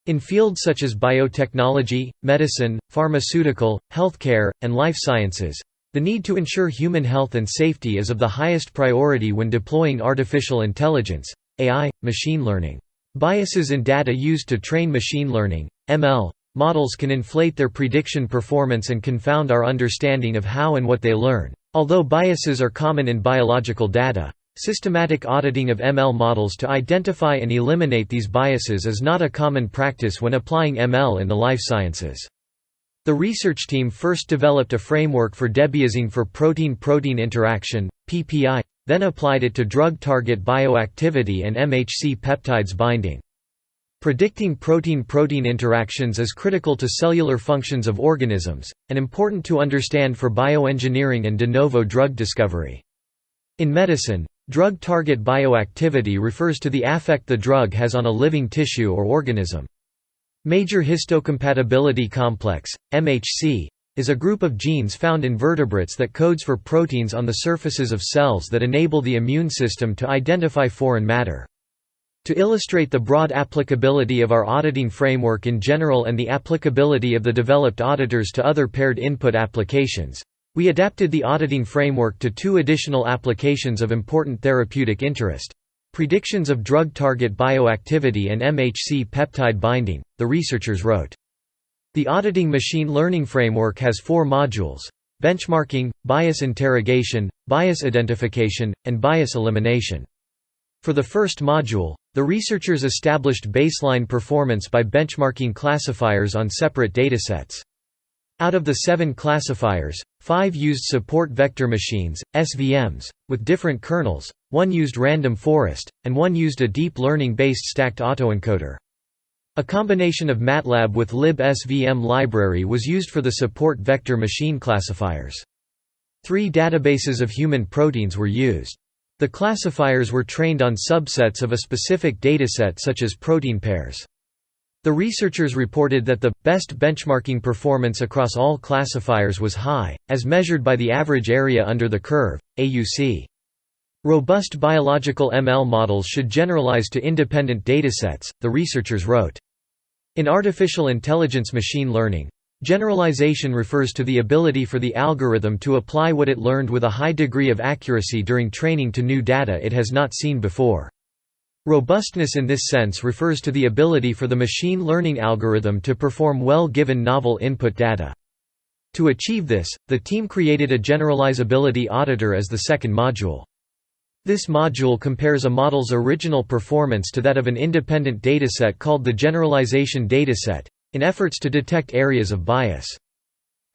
In fields such as biotechnology, medicine, pharmaceutical, healthcare, and life sciences, the need to ensure human health and safety is of the highest priority when deploying artificial intelligence (AI), machine learning. Biases in data used to train machine learning (ML) models can inflate their prediction performance and confound our understanding of how and what they learn. Although biases are common in biological data, systematic auditing of ML models to identify and eliminate these biases is not a common practice when applying ML in the life sciences. The research team first developed a framework for debiasing for protein-protein interaction (PPI), then applied it to drug target bioactivity and MHC peptides binding. Predicting protein-protein interactions is critical to cellular functions of organisms, and important to understand for bioengineering and de novo drug discovery. In medicine, drug target bioactivity refers to the effect the drug has on a living tissue or organism. Major histocompatibility complex, MHC, is a group of genes found in vertebrates that codes for proteins on the surfaces of cells that enable the immune system to identify foreign matter. To illustrate the broad applicability of our auditing framework in general and the applicability of the developed auditors to other paired input applications, we adapted the auditing framework to 2 additional applications of important therapeutic interest: predictions of drug target bioactivity and MHC peptide binding, the researchers wrote. The auditing machine learning framework has 4 modules: benchmarking, bias interrogation, bias identification, and bias elimination. For the first module, the researchers established baseline performance by benchmarking classifiers on separate datasets. Out of the 7 classifiers, 5 used support vector machines, SVMs, with different kernels, 1 used random forest, and 1 used a deep learning-based stacked autoencoder. A combination of MATLAB with lib-SVM library was used for the support vector machine classifiers. 3 databases of human proteins were used. The classifiers were trained on subsets of a specific dataset such as protein pairs. The researchers reported that the best benchmarking performance across all classifiers was high, as measured by the average area under the curve, AUC. Robust biological ML models should generalize to independent datasets, the researchers wrote. In artificial intelligence machine learning, generalization refers to the ability for the algorithm to apply what it learned with a high degree of accuracy during training to new data it has not seen before. Robustness in this sense refers to the ability for the machine learning algorithm to perform well given novel input data. To achieve this, the team created a generalizability auditor as the second module. This module compares a model's original performance to that of an independent dataset called the generalization dataset, in efforts to detect areas of bias.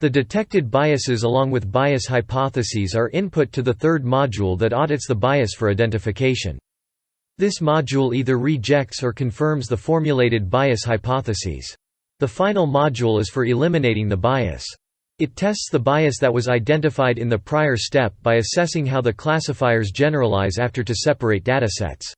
The detected biases along with bias hypotheses are input to the third module that audits the bias for identification. This module either rejects or confirms the formulated bias hypotheses. The final module is for eliminating the bias. It tests the bias that was identified in the prior step by assessing how the classifiers generalize after to separate datasets.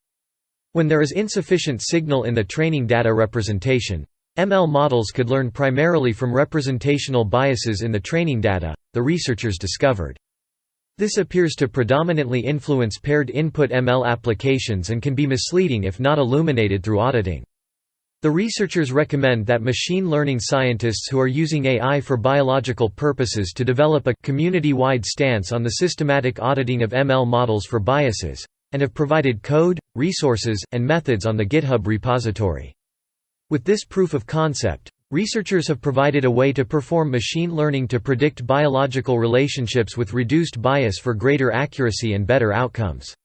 When there is insufficient signal in the training data representation, ML models could learn primarily from representational biases in the training data, the researchers discovered. This appears to predominantly influence paired input ML applications and can be misleading if not illuminated through auditing. The researchers recommend that machine learning scientists who are using AI for biological purposes to develop a community-wide stance on the systematic auditing of ML models for biases, and have provided code, resources, and methods on the GitHub repository. With this proof of concept, researchers have provided a way to perform machine learning to predict biological relationships with reduced bias for greater accuracy and better outcomes.